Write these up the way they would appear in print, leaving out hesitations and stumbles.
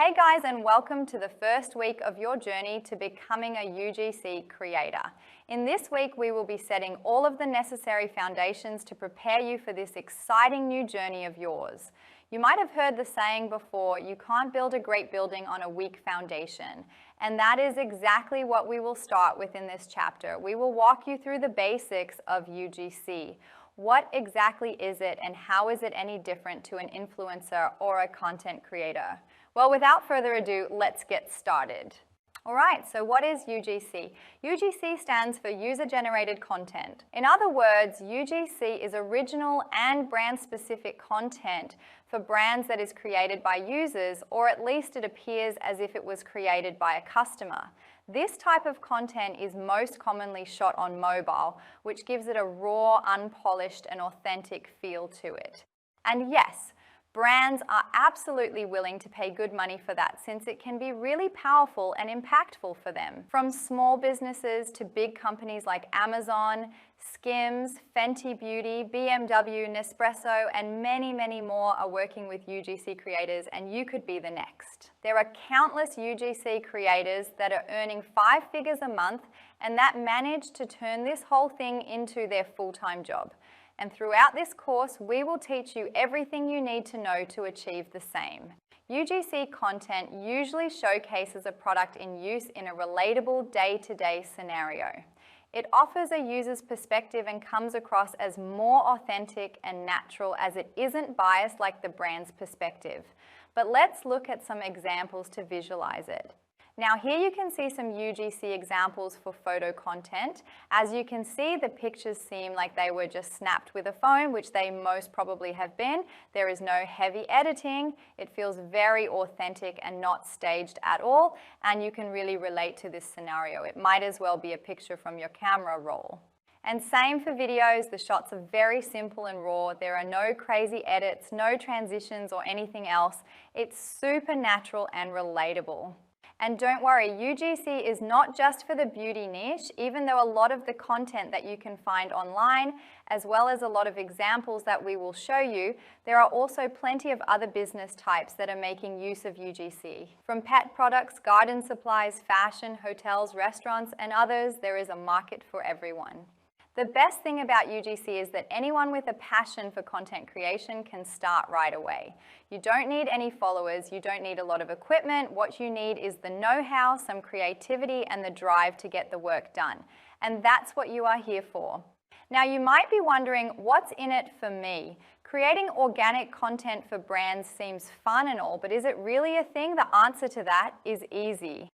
Hey guys, and welcome to the first week of your journey to becoming a UGC creator. In this week, we will be setting all of the necessary foundations to prepare you for this exciting new journey of yours. You might have heard the saying before, you can't build a great building on a weak foundation. And that is exactly what we will start with in this chapter. We will walk you through the basics of UGC. What exactly is it, and how is it any different to an influencer or a content creator? Well, without further ado, let's get started. All right, so what is UGC? UGC stands for User-Generated Content. In other words, UGC is original and brand-specific content for brands that is created by users, or at least it appears as if it was created by a customer. This type of content is most commonly shot on mobile, which gives it a raw, unpolished, and authentic feel to it. And yes, brands are absolutely willing to pay good money for that, since it can be really powerful and impactful for them. From small businesses to big companies like Amazon, Skims, Fenty Beauty, BMW, Nespresso, and many, many more are working with UGC creators, and you could be the next. There are countless UGC creators that are earning 5 figures a month and that manage to turn this whole thing into their full-time job. And throughout this course, we will teach you everything you need to know to achieve the same. UGC content usually showcases a product in use in a relatable day-to-day scenario. It offers a user's perspective and comes across as more authentic and natural, as it isn't biased like the brand's perspective. But let's look at some examples to visualize it. Now here you can see some UGC examples for photo content. As you can see, the pictures seem like they were just snapped with a phone, which they most probably have been. There is no heavy editing. It feels very authentic and not staged at all, and you can really relate to this scenario. It might as well be a picture from your camera roll. And same for videos, the shots are very simple and raw. There are no crazy edits, no transitions or anything else. It's super natural and relatable. And don't worry, UGC is not just for the beauty niche, even though a lot of the content that you can find online, as well as a lot of examples that we will show you, there are also plenty of other business types that are making use of UGC. From pet products, garden supplies, fashion, hotels, restaurants, and others, there is a market for everyone. The best thing about UGC is that anyone with a passion for content creation can start right away. You don't need any followers, you don't need a lot of equipment. What you need is the know-how, some creativity, and the drive to get the work done. And that's what you are here for. Now you might be wondering, what's in it for me? Creating organic content for brands seems fun and all, but is it really a thing? The answer to that is easy.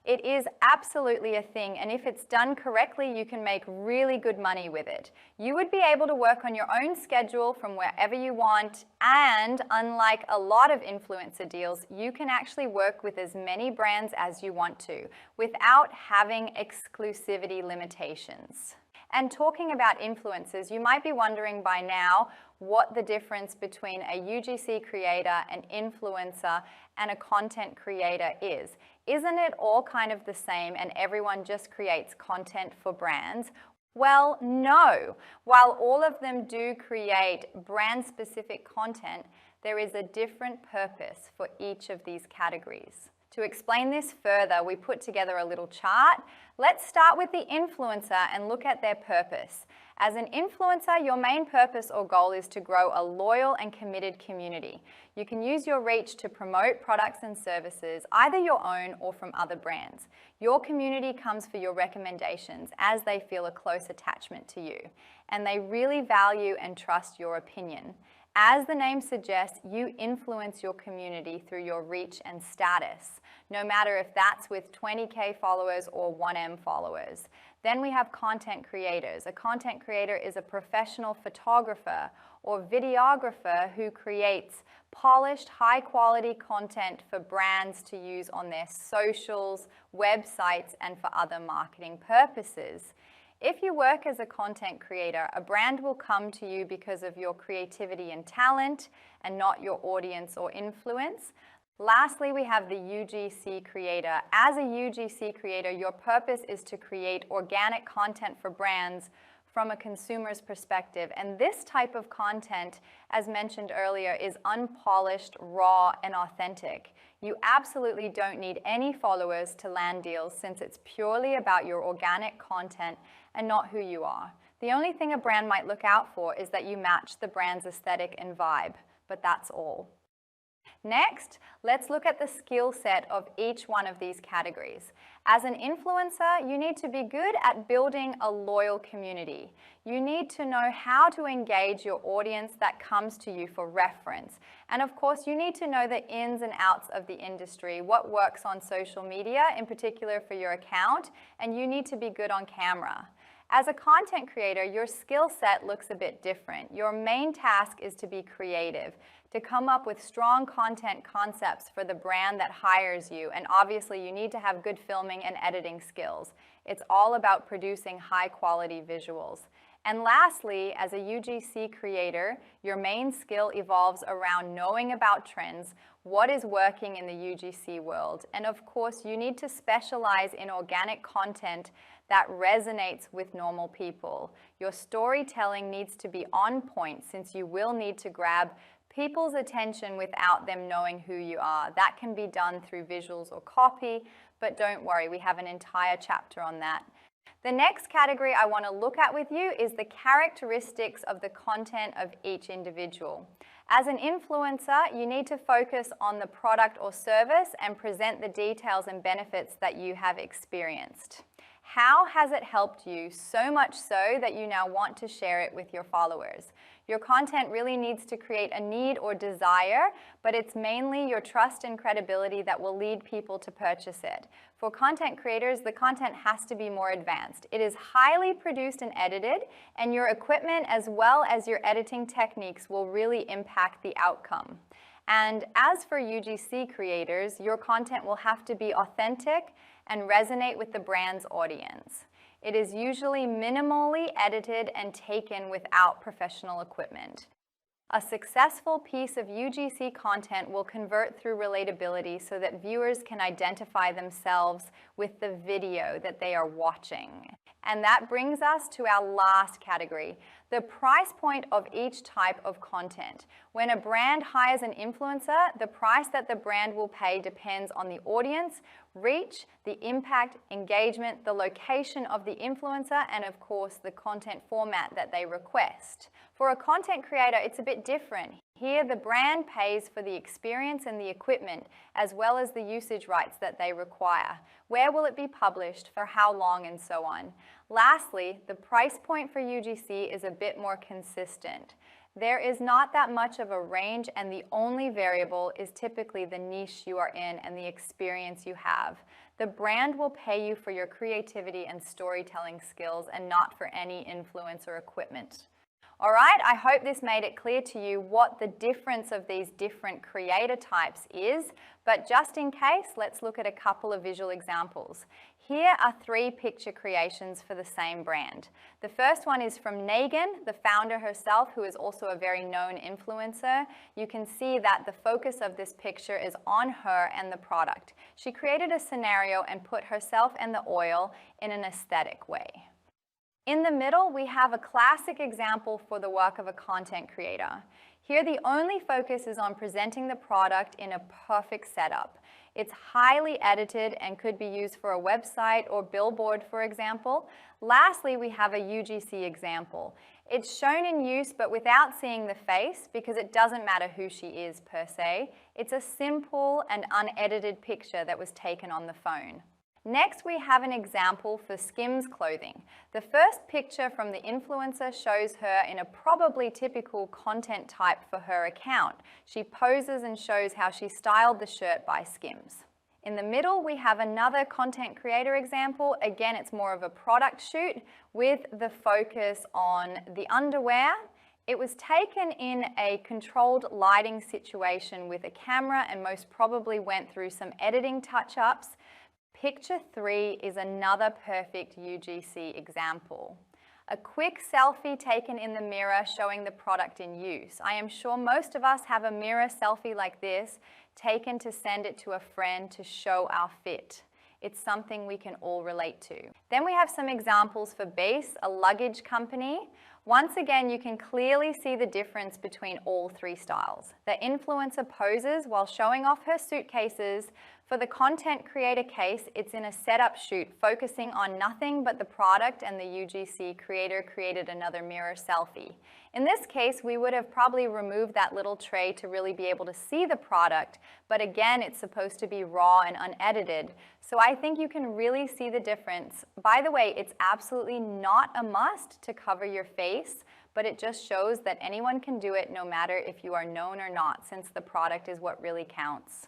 It is absolutely a thing, and if it's done correctly, you can make really good money with it. You would be able to work on your own schedule from wherever you want, and unlike a lot of influencer deals, you can actually work with as many brands as you want to, without having exclusivity limitations. And talking about influencers, you might be wondering by now what the difference between a UGC creator, an influencer, and a content creator is. Isn't it all kind of the same and everyone just creates content for brands? Well, no. While all of them do create brand-specific content, there is a different purpose for each of these categories. To explain this further, we put together a little chart. Let's start with the influencer and look at their purpose. As an influencer, your main purpose or goal is to grow a loyal and committed community. You can use your reach to promote products and services, either your own or from other brands. Your community comes for your recommendations as they feel a close attachment to you, and they really value and trust your opinion. As the name suggests, you influence your community through your reach and status, no matter if that's with 20K followers or 1M followers. Then we have content creators. A content creator is a professional photographer or videographer who creates polished, high-quality content for brands to use on their socials, websites, and for other marketing purposes. If you work as a content creator, a brand will come to you because of your creativity and talent and not your audience or influence. Lastly, we have the UGC creator. As a UGC creator, your purpose is to create organic content for brands from a consumer's perspective. And this type of content, as mentioned earlier, is unpolished, raw, and authentic. You absolutely don't need any followers to land deals since it's purely about your organic content and not who you are. The only thing a brand might look out for is that you match the brand's aesthetic and vibe, but that's all. Next, let's look at the skill set of each one of these categories. As an influencer, you need to be good at building a loyal community. You need to know how to engage your audience that comes to you for reference. And of course, you need to know the ins and outs of the industry, what works on social media, in particular for your account, and you need to be good on camera. As a content creator, your skill set looks a bit different. Your main task is to be creative, to come up with strong content concepts for the brand that hires you, and obviously you need to have good filming and editing skills. It's all about producing high-quality visuals. And lastly, as a UGC creator, your main skill evolves around knowing about trends, what is working in the UGC world, and of course, you need to specialize in organic content that resonates with normal people. Your storytelling needs to be on point since you will need to grab people's attention without them knowing who you are. That can be done through visuals or copy, but don't worry, we have an entire chapter on that. The next category I want to look at with you is the characteristics of the content of each individual. As an influencer, you need to focus on the product or service and present the details and benefits that you have experienced. How has it helped you so much so that you now want to share it with your followers? Your content really needs to create a need or desire, but it's mainly your trust and credibility that will lead people to purchase it. For content creators, the content has to be more advanced. It is highly produced and edited, and your equipment as well as your editing techniques will really impact the outcome. And as for UGC creators, your content will have to be authentic and resonate with the brand's audience. It is usually minimally edited and taken without professional equipment. A successful piece of UGC content will convert through relatability so that viewers can identify themselves with the video that they are watching. And that brings us to our last category, the price point of each type of content. When a brand hires an influencer, the price that the brand will pay depends on the audience, reach, the impact, engagement, the location of the influencer, and of course the content format that they request. For a content creator, it's a bit different. Here, the brand pays for the experience and the equipment, as well as the usage rights that they require. Where will it be published, for how long, and so on. Lastly, the price point for UGC is a bit more consistent. There is not that much of a range, and the only variable is typically the niche you are in and the experience you have. The brand will pay you for your creativity and storytelling skills and not for any influence or equipment. All right, I hope this made it clear to you what the difference of these different creator types is, but just in case, let's look at a couple of visual examples. Here are 3 picture creations for the same brand. The first one is from Negan, the founder herself, who is also a very known influencer. You can see that the focus of this picture is on her and the product. She created a scenario and put herself and the oil in an aesthetic way. In the middle, we have a classic example for the work of a content creator. Here, the only focus is on presenting the product in a perfect setup. It's highly edited and could be used for a website or billboard, for example. Lastly, we have a UGC example. It's shown in use, but without seeing the face, because it doesn't matter who she is per se. It's a simple and unedited picture that was taken on the phone. Next, we have an example for Skims clothing. The first picture from the influencer shows her in a probably typical content type for her account. She poses and shows how she styled the shirt by Skims. In the middle, we have another content creator example. Again, it's more of a product shoot with the focus on the underwear. It was taken in a controlled lighting situation with a camera and most probably went through some editing touch-ups. Picture 3 is another perfect UGC example. A quick selfie taken in the mirror showing the product in use. I am sure most of us have a mirror selfie like this taken to send it to a friend to show our fit. It's something we can all relate to. Then we have some examples for Base, a luggage company. Once again, you can clearly see the difference between all three styles. The influencer poses while showing off her suitcases. For the content creator case, it's in a setup shoot, focusing on nothing but the product, and the UGC creator created another mirror selfie. In this case, we would have probably removed that little tray to really be able to see the product, but again, it's supposed to be raw and unedited. So I think you can really see the difference. By the way, it's absolutely not a must to cover your face, but it just shows that anyone can do it no matter if you are known or not, since the product is what really counts.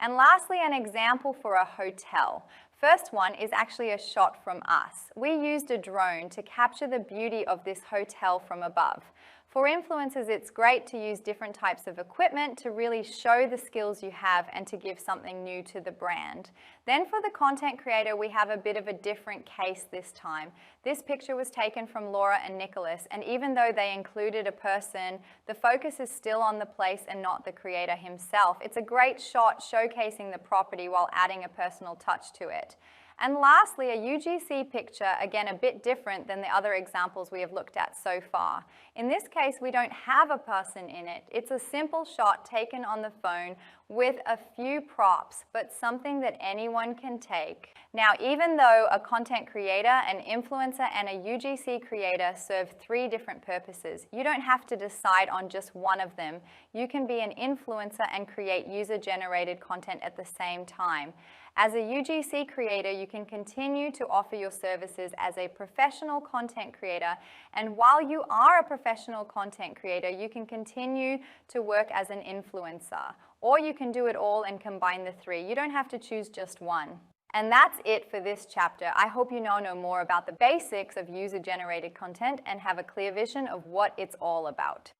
And lastly, an example for a hotel. First one is actually a shot from us. We used a drone to capture the beauty of this hotel from above. For influencers, it's great to use different types of equipment to really show the skills you have and to give something new to the brand. Then for the content creator, we have a bit of a different case this time. This picture was taken from Laura and Nicholas, and even though they included a person, the focus is still on the place and not the creator himself. It's a great shot showcasing the property while adding a personal touch to it. And lastly, a UGC picture, again a bit different than the other examples we have looked at so far. In this case, we don't have a person in it. It's a simple shot taken on the phone with a few props, but something that anyone can take. Now, even though a content creator, an influencer, and a UGC creator serve three different purposes, you don't have to decide on just one of them. You can be an influencer and create user-generated content at the same time. As a UGC creator, you can continue to offer your services as a professional content creator, and while you are a professional content creator, you can continue to work as an influencer, or you can do it all and combine the three. You don't have to choose just one. And that's it for this chapter. I hope you now know more about the basics of user-generated content and have a clear vision of what it's all about.